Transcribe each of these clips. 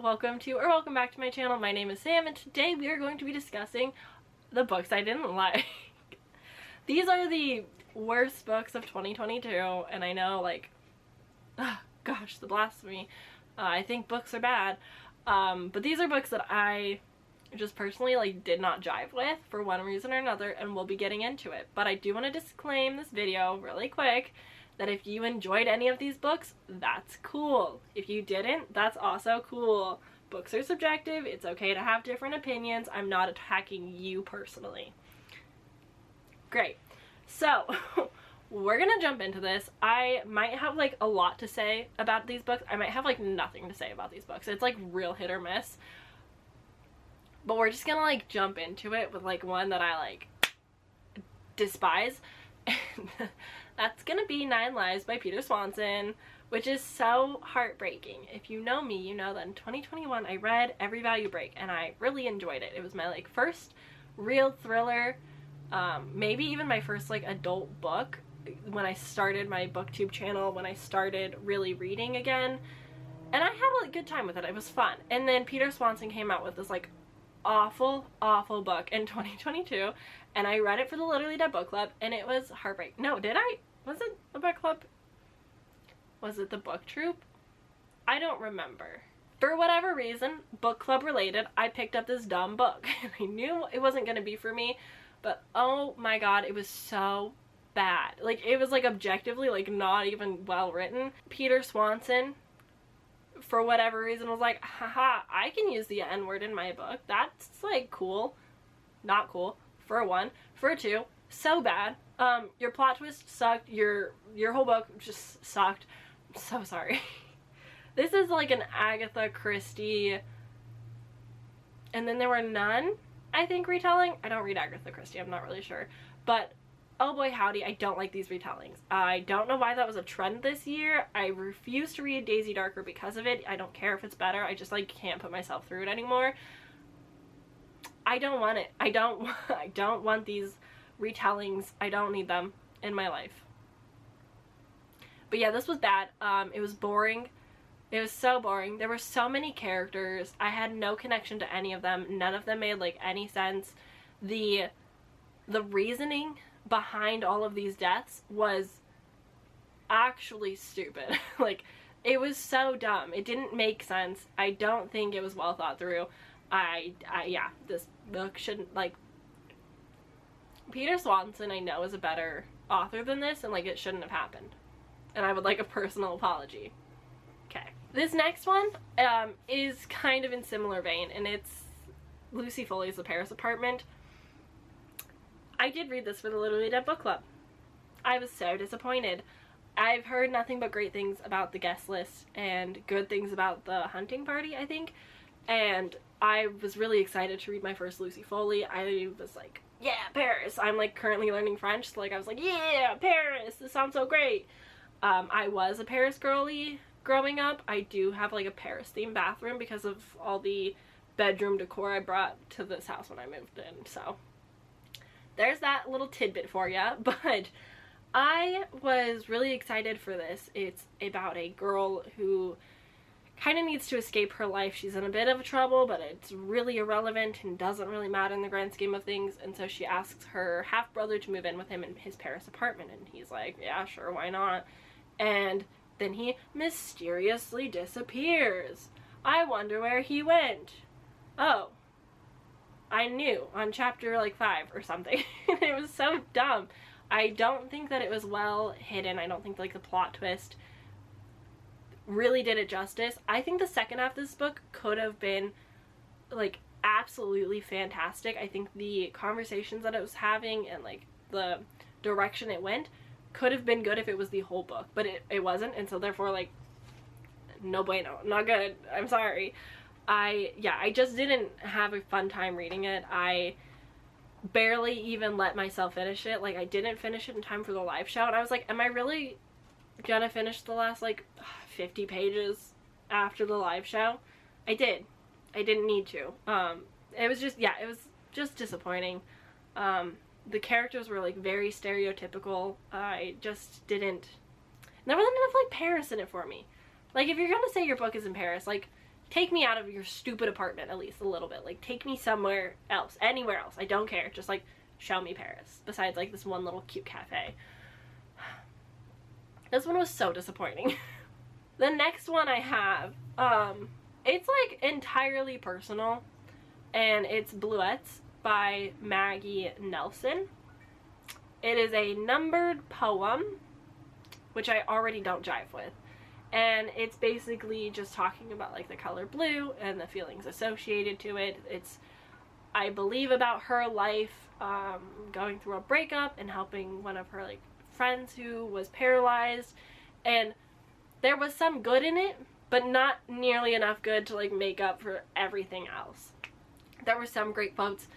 welcome back to my channel. My name is Sam and today we are going to be discussing the books I didn't like. These are the worst books of 2022 and I know, like, gosh, the blasphemy. I think books are bad, but these are books that I just personally, like, did not jive with for one reason or another, and we'll be getting into it. But I do want to disclaim this video really quick that if you enjoyed any of these books, that's cool. If you didn't, that's also cool. Books are subjective. It's okay to have different opinions. I'm not attacking you personally. Great. So, we're gonna jump into this. I might have, like, a lot to say about these books. I might have, like, nothing to say about these books. It's, like, real hit or miss. But we're just gonna, like, jump into it with, like, one that I, like, despise. And that's gonna be 9 Lives by Peter Swanson, which is so heartbreaking. If you know me, you know that in 2021 I read Every Value Break and I really enjoyed it. It was my, like, first real thriller, maybe even my first, like, adult book when I started my booktube channel, when I started really reading again, and I had a good time with it. It was fun. And then Peter Swanson came out with this, like, awful book in 2022, and I read it for the Literally Dead book club and it was heartbreaking. No, did I? Was it a book club? Was it the book troop? I don't remember. For whatever reason, book club related, I picked up this dumb book and I knew it wasn't gonna be for me, but oh my god, it was so bad. Like, it was, like, objectively, like, not even well written. Peter Swanson, for whatever reason, was like, haha, I can use the N-word in my book. That's, like, cool. Not cool. For one. For two, so bad. Your plot twist sucked. Your whole book just sucked. I'm so sorry. This is like an Agatha Christie and then there were none, I think, retelling. I don't read Agatha Christie, I'm not really sure. But oh boy howdy, I don't like these retellings. I don't know why that was a trend this year. I refuse to read Daisy Darker because of it. I don't care if it's better. I just, like, can't put myself through it anymore. I don't want it. I don't want these retellings. I don't need them in my life. But yeah, this was bad. It was boring. It was so boring. There were so many characters. I had no connection to any of them. None of them made, like, any sense. The reasoning behind all of these deaths was actually stupid. Like, it was so dumb. It didn't make sense. I don't think it was well thought through. Yeah, this book shouldn't, like, Peter Swanson, I know, is a better author than this, and, like, it shouldn't have happened. And I would like a personal apology. Okay. This next one is kind of in similar vein, and it's Lucy Foley's The Paris Apartment. I did read this for the Literally Dead book club. I was so disappointed. I've heard nothing but great things about the guest list and good things about the hunting party, I think. And I was really excited to read my first Lucy Foley. I was like, yeah, Paris. I'm, like, currently learning French, so, like, I was like, yeah, Paris, this sounds so great. I was a Paris girly growing up. I do have, like, a Paris themed bathroom because of all the bedroom decor I brought to this house when I moved in, so there's that little tidbit for ya. But I was really excited for this. It's about a girl who kind of needs to escape her life. She's in a bit of trouble, but it's really irrelevant and doesn't really matter in the grand scheme of things, and so she asks her half-brother to move in with him in his Paris apartment, and he's like, yeah, sure, why not? And then he mysteriously disappears. I wonder where he went. Oh, I knew on chapter, like, 5 or something. It was so dumb. I don't think that it was well hidden. I don't think, like, the plot twist really did it justice. I think the second half of this book could have been, like, absolutely fantastic. I think the conversations that it was having and, like, the direction it went could have been good if it was the whole book, but it wasn't, and so therefore, like, no bueno, not good. I'm sorry. I just didn't have a fun time reading it. I barely even let myself finish it. Like, I didn't finish it in time for the live show, and I was like, am I really gonna finish the last, like, 50 pages after the live show? I did. I didn't need to. It was just, yeah, it was just disappointing. The characters were, like, very stereotypical. I just didn't, there wasn't enough, like, Paris in it for me. Like, if you're gonna say your book is in Paris, like, take me out of your stupid apartment at least a little bit. Like, take me somewhere else, anywhere else. I don't care. Just, like, show me Paris. Besides, like, this one little cute cafe. This one was so disappointing. The next one I have, it's, like, entirely personal. And it's Bluets by Maggie Nelson. It is a numbered poem, which I already don't jive with. And it's basically just talking about, like, the color blue and the feelings associated to it. It's, I believe, about her life, going through a breakup and helping one of her, like, friends who was paralyzed. And there was some good in it, but not nearly enough good to, like, make up for everything else. There were some great quotes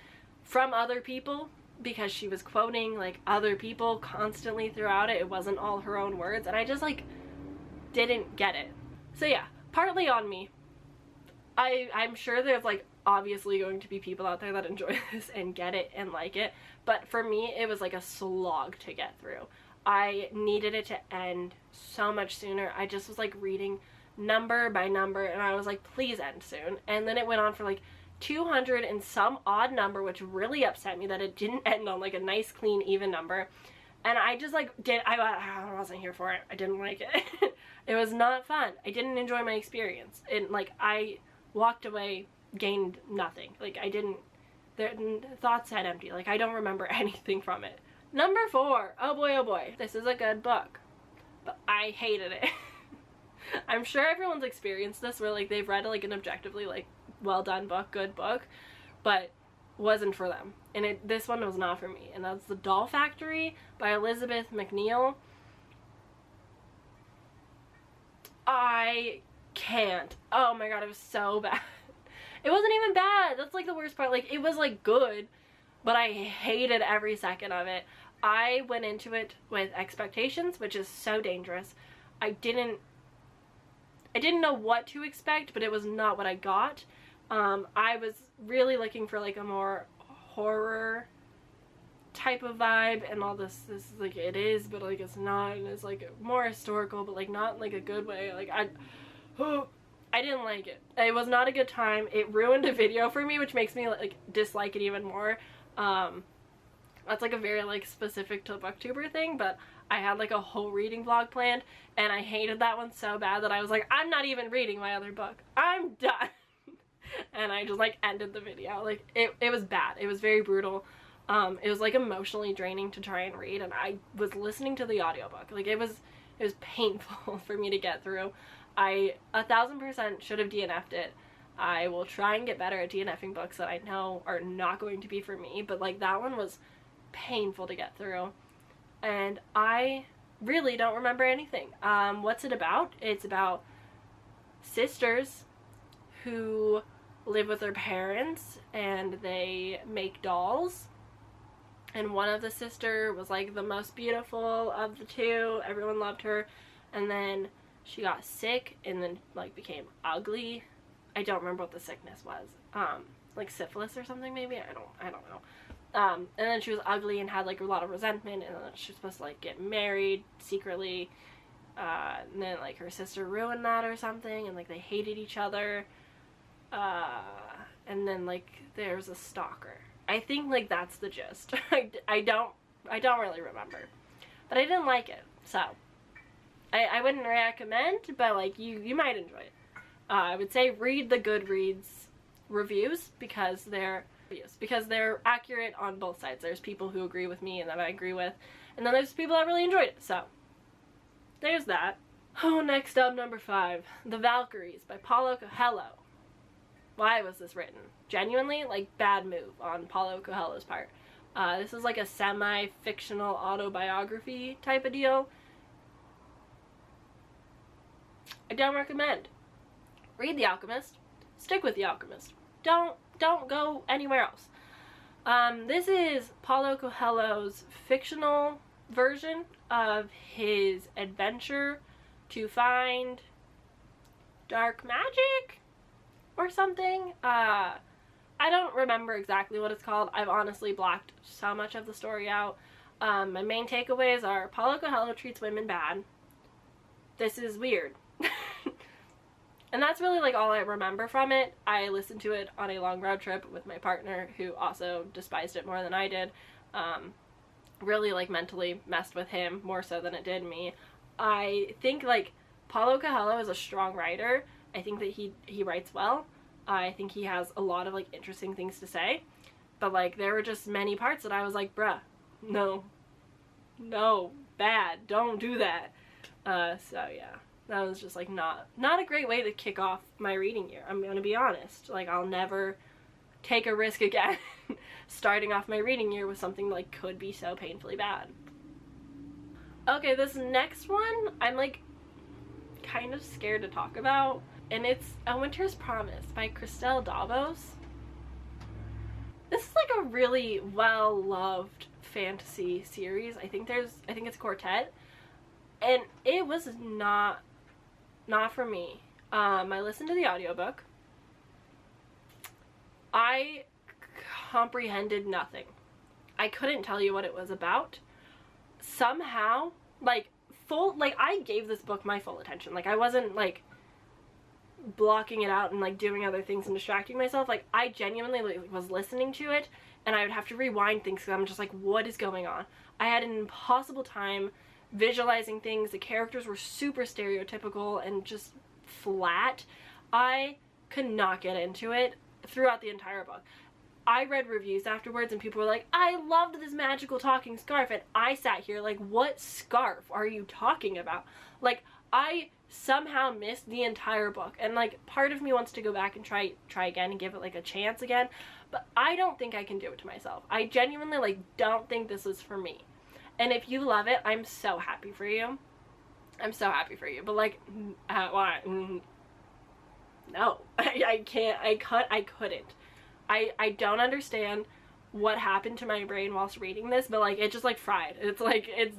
from other people, because she was quoting, like, other people constantly throughout it. It wasn't all her own words, and I just, like, didn't get it. So yeah, partly on me. I'm sure there's, like, obviously going to be people out there that enjoy this and get it and like it, but for me it was like a slog to get through. I needed it to end so much sooner. I just was, like, reading number by number, and I was like, please end soon. And then it went on for, like, 200 and some odd number, which really upset me that it didn't end on, like, a nice, clean, even number. And I just, like, I wasn't here for it. I didn't like it. It was not fun. I didn't enjoy my experience. And, like, I walked away, gained nothing. Like, I didn't, thoughts had empty. Like, I don't remember anything from it. Number 4. Oh boy, oh boy. This is a good book. But I hated it. I'm sure everyone's experienced this, where, like, they've read, like, an objectively, like, well done book, good book, but wasn't for them. And this one was not for me. And that's The Doll Factory by Elizabeth McNeil. I can't. Oh my god, it was so bad. It wasn't even bad. That's, like, the worst part. Like, it was, like, good, but I hated every second of it. I went into it with expectations, which is so dangerous. I didn't know what to expect, but it was not what I got. I was really looking for, like, a more horror type of vibe, and all this is, like, it is, but, like, it's not, and it's, like, more historical, but, like, not in, like, a good way. Like, I didn't like it. It was not a good time. It ruined a video for me, which makes me, like, dislike it even more. That's, like, a very, like, specific to booktuber thing, but I had, like, a whole reading vlog planned, and I hated that one so bad that I was like, I'm not even reading my other book. I'm done. And I just, like, ended the video. Like, it was bad. It was very brutal. It was, like, emotionally draining to try and read, and I was listening to the audiobook. Like, it was painful for me to get through. I 1000% should have DNF'd it. I will try and get better at DNFing books that I know are not going to be for me, but, like, that one was painful to get through. And I really don't remember anything. What's it about? It's about sisters who live with their parents, and they make dolls. And one of the sister was, like, the most beautiful of the two. Everyone loved her. And then she got sick and then, like, became ugly. I don't remember what the sickness was. Like syphilis or something maybe? I don't know. And then she was ugly and had, like, a lot of resentment, and then she was supposed to, like, get married secretly. And then, like, her sister ruined that or something, and, like, they hated each other. And then, like, there's a stalker. I think, like, that's the gist. I don't really remember. But I didn't like it, so I wouldn't recommend, but, like, you might enjoy it. I would say read the Goodreads reviews, because they're accurate on both sides. There's people who agree with me and that I agree with, and then there's people that really enjoyed it, so there's that. Oh, next up, number 5, The Valkyries by Paulo Coelho. Why was this written? Genuinely, like, bad move on Paulo Coelho's part. This is, like, a semi-fictional autobiography type of deal. I don't recommend. Read The Alchemist. Stick with The Alchemist. Don't go anywhere else. This is Paulo Coelho's fictional version of his adventure to find dark magic or something. I don't remember exactly what it's called. I've honestly blocked so much of the story out. My main takeaways are Paulo Coelho treats women bad. This is weird. And that's really like all I remember from it. I listened to it on a long road trip with my partner, who also despised it more than I did. Really like mentally messed with him more so than it did me. I think like Paulo Coelho is a strong writer. I think that he writes well. I think he has a lot of like interesting things to say. But like there were just many parts that I was like, bruh, no, bad, don't do that. So yeah, that was just like not a great way to kick off my reading year. I'm gonna be honest. Like I'll never take a risk again starting off my reading year with something like could be so painfully bad. Okay, this next one I'm like kind of scared to talk about, and it's A Winter's Promise by Christelle Davos. This is like a really well-loved fantasy series. I think it's a quartet, and it was not for me. I listened to the audiobook. I comprehended nothing. I couldn't tell you what it was about. Somehow, like I gave this book my full attention. Like I wasn't like blocking it out and like doing other things and distracting myself. Like I genuinely like, was listening to it, and I would have to rewind things because I'm just like, what is going on? I had an impossible time visualizing things. The characters were super stereotypical and just flat. I could not get into it throughout the entire book. I read reviews afterwards and people were like, I loved this magical talking scarf, and I sat here like, what scarf are you talking about? Like I somehow missed the entire book, and like part of me wants to go back and try again and give it like a chance again, but I don't think I can do it to myself. I genuinely like don't think this is for me. And if you love it, I'm so happy for you. I'm so happy for you. But like no. I can't. I couldn't. I don't understand what happened to my brain whilst reading this, but like it just like fried. It's like it's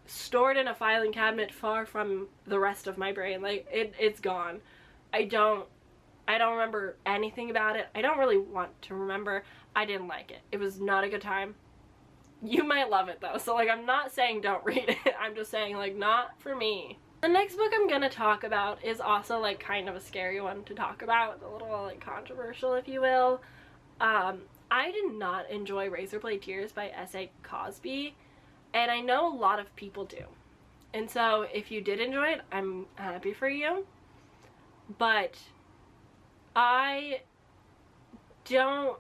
stored in a filing cabinet far from the rest of my brain. Like it's gone. I don't remember anything about it. I don't really want to remember. I didn't like it. It was not a good time. You might love it though. So like I'm not saying don't read it. I'm just saying like not for me. The next book I'm gonna talk about is also like kind of a scary one to talk about, a little like controversial if you will. I did not enjoy Razorblade Tears by S.A. Cosby, and I know a lot of people do. And so if you did enjoy it, I'm happy for you. But I don't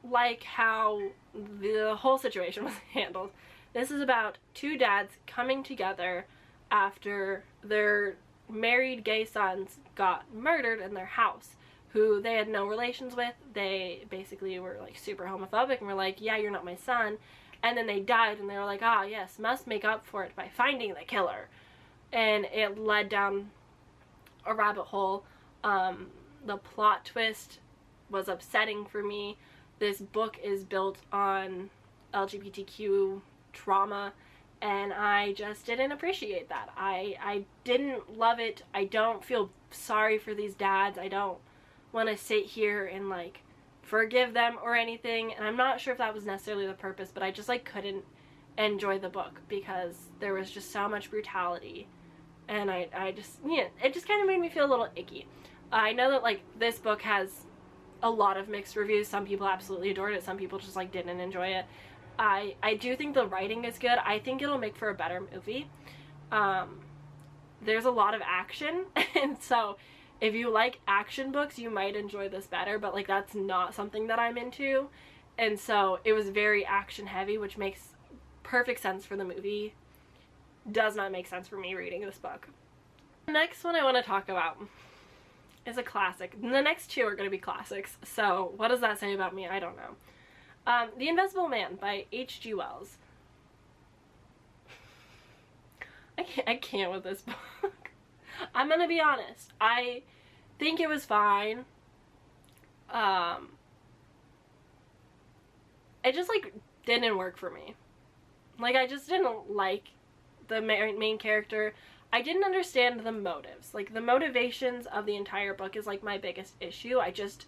like how the whole situation was handled. This is about two dads coming together after their married gay sons got murdered in their house, who they had no relations with. They basically were like super homophobic and were like, yeah, you're not my son. And then they died and they were like, ah, yes, must make up for it by finding the killer. And it led down a rabbit hole. The plot twist was upsetting for me. This book is built on LGBTQ trauma, and I just didn't appreciate that. I didn't love it. I don't feel sorry for these dads. I don't want to sit here and like forgive them or anything, and I'm not sure if that was necessarily the purpose, but I just like couldn't enjoy the book because there was just so much brutality, and I just, yeah, it just kind of made me feel a little icky. I know that like this book has a lot of mixed reviews. Some people absolutely adored it, some people just like didn't enjoy it. I do think the writing is good. I think it'll make for a better movie. There's a lot of action, and so if you like action books, you might enjoy this better, but like that's not something that I'm into. And so it was very action heavy, which makes perfect sense for the movie. Does not make sense for me reading this book. The next one I want to talk about is a classic. The next two are going to be classics, so what does that say about me? I don't know. The Invisible Man by H.G. Wells. I can't with this book. I'm gonna be honest. I think it was fine. It just like didn't work for me. Like I just didn't like the main character. I didn't understand the motives. Like the motivations of the entire book is like my biggest issue. I just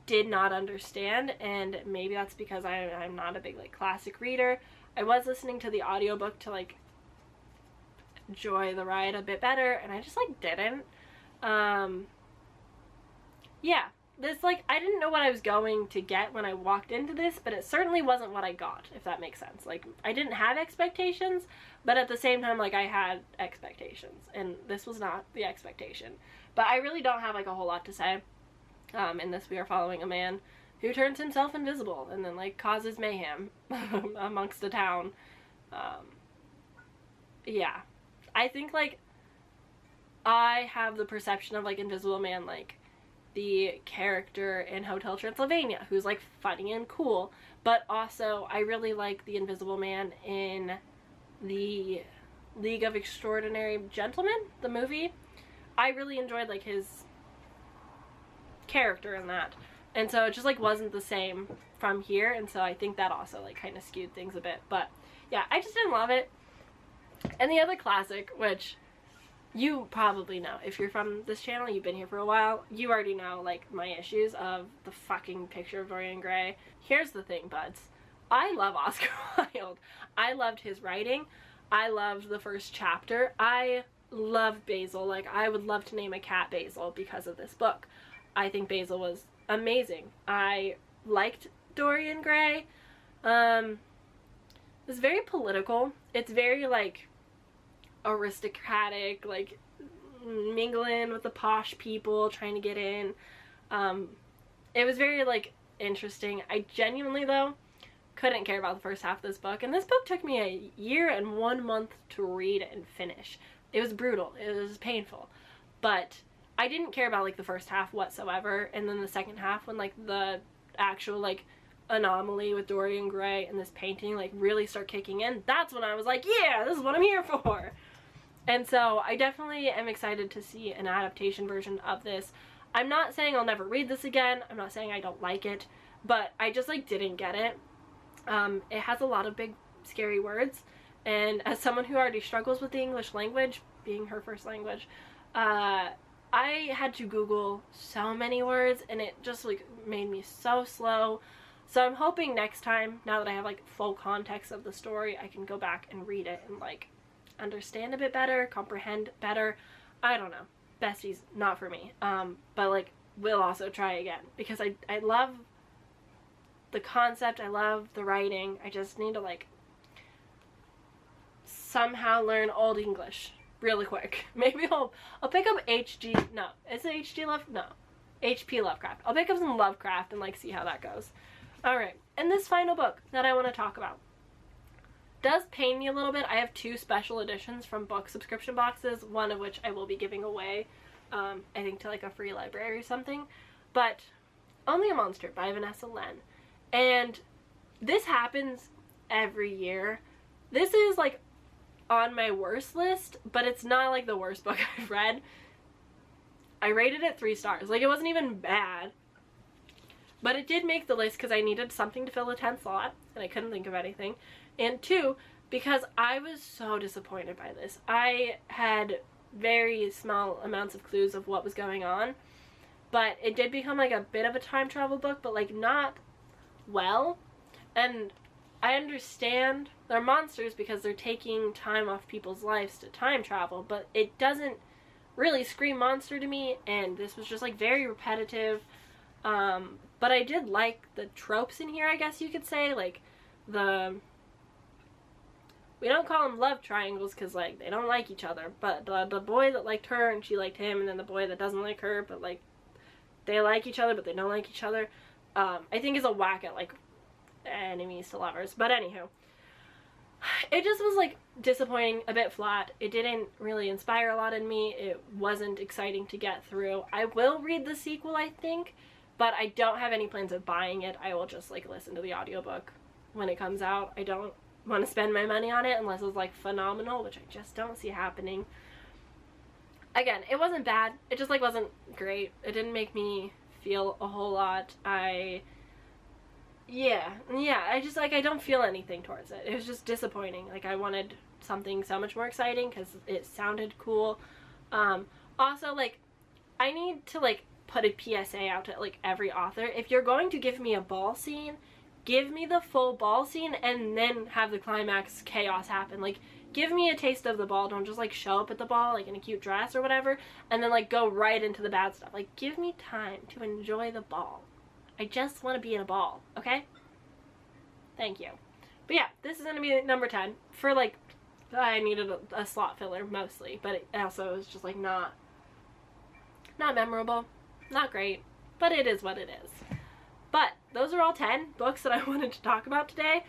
did not understand, and maybe that's because I'm not a big like classic reader. I was listening to the audiobook to like enjoy the ride a bit better, and I just like didn't. Yeah, this, like, I didn't know what I was going to get when I walked into this, but it certainly wasn't what I got, if that makes sense. Like, I didn't have expectations, but at the same time, like, I had expectations, and this was not the expectation. But I really don't have, like, a whole lot to say. In this, we are following a man who turns himself invisible and then, like, causes mayhem amongst the town. Yeah. I think, like, I have the perception of, like, Invisible Man, like, the character in Hotel Transylvania, who's, like, funny and cool, but also I really like the Invisible Man in the League of Extraordinary Gentlemen, the movie. I really enjoyed, like, his character in that, and so it just, like, wasn't the same from here, and so I think that also, like, kind of skewed things a bit. But yeah, I just didn't love it. And the other classic, which you probably know, if you're from this channel, you've been here for a while, you already know, like, my issues of the fucking picture of Dorian Gray. Here's the thing, buds. I love Oscar Wilde. I loved his writing. I loved the first chapter. I love Basil. Like, I would love to name a cat Basil because of this book. I think Basil was amazing. I liked Dorian Gray. It's very political. It's very, like, aristocratic, like, mingling with the posh people, trying to get in. It was very, like, interesting. I genuinely, though, couldn't care about the first half of this book, and this book took me a year and 1 month to read and finish. It was brutal. It was painful, but I didn't care about, like, the first half whatsoever, and then the second half, when, like, the actual, like, anomaly with Dorian Gray and this painting, like, really start kicking in, that's when I was like, yeah, this is what I'm here for. And so I definitely am excited to see an adaptation version of this. I'm not saying I'll never read this again. I'm not saying I don't like it, but I just, like, didn't get it. It has a lot of big, scary words, and as someone who already struggles with the English language, being her first language, I had to Google so many words, and it just, like, made me so slow. So I'm hoping next time, now that I have, like, full context of the story, I can go back and read it and, like, understand a bit better, comprehend better. I don't know. Bestie's not for me. But, like, we'll also try again, because I love the concept, I love the writing. I just need to, like, somehow learn Old English really quick. Maybe I'll pick up H.P. Lovecraft. I'll pick up some Lovecraft and, like, see how that goes. Alright, and this final book that I want to talk about does pain me a little bit. I have 2 special editions from book subscription boxes, one of which I will be giving away, I think to, like, a free library or something. But Only a Monster by Vanessa Len. And this happens every year. This is, like, on my worst list, but it's not, like, the worst book I've read. I rated it 3 stars. Like, it wasn't even bad. But it did make the list because I needed something to fill the 10th slot, and I couldn't think of anything. And 2, because I was so disappointed by this. I had very small amounts of clues of what was going on, but it did become, like, a bit of a time travel book, but, like, not well. And I understand they're monsters because they're taking time off people's lives to time travel, but it doesn't really scream monster to me, and this was just, like, very repetitive. But I did like the tropes in here, I guess you could say, like, we don't call them love triangles because, like, they don't like each other, but the boy that liked her and she liked him, and then the boy that doesn't like her, but, like, they like each other but they don't like each other, I think is a whack at, like, enemies to lovers. But anywho, it just was, like, disappointing, a bit flat. It didn't really inspire a lot in me. It wasn't exciting to get through. I will read the sequel, I think, but I don't have any plans of buying it. I will just, like, listen to the audiobook when it comes out. I don't want to spend my money on it unless it's, like, phenomenal, which I just don't see happening. Again, it wasn't bad. It just, like, wasn't great. It didn't make me feel a whole lot. Yeah, I just, like, I don't feel anything towards it. It was just disappointing. Like, I wanted something so much more exciting because it sounded cool. Also, like, I need to, like, put a PSA out to, like, every author. If you're going to give me a ball scene, give me the full ball scene and then have the climax chaos happen. Like, give me a taste of the ball. Don't just like show up at the ball like in a cute dress or whatever and then like go right into the bad stuff. Like, give me time to enjoy the ball. I just want to be in a ball, okay? Thank you. But yeah, this is going to be number 10 for like, I needed a slot filler mostly, but it also was just like not memorable, not great, but it is what it is. But those are all 10 books that I wanted to talk about today.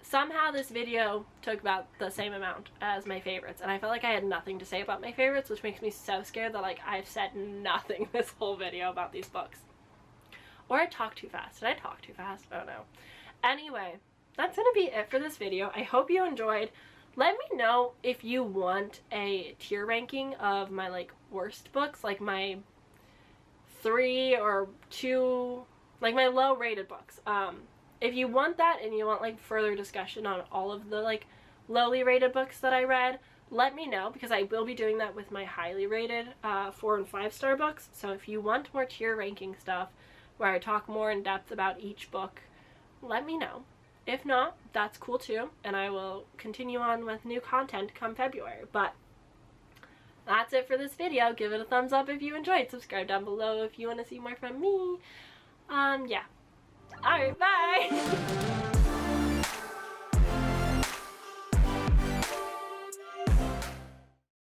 Somehow this video took about the same amount as my favorites, and I felt like I had nothing to say about my favorites, which makes me so scared that like I've said nothing this whole video about these books. Or I talked too fast. Did I talk too fast? Oh no. Anyway, that's gonna be it for this video. I hope you enjoyed. Let me know if you want a tier ranking of my like worst books, like my 3 or 2, like my low rated books. If you want that and you want like further discussion on all of the like lowly rated books that I read, let me know, because I will be doing that with my highly rated 4 and 5 star books. So if you want more tier ranking stuff where I talk more in depth about each book, let me know. If not, that's cool too, and I will continue on with new content come February. But that's it for this video. Give it a thumbs up if you enjoyed. Subscribe down below if you want to see more from me. Yeah. Alright, bye!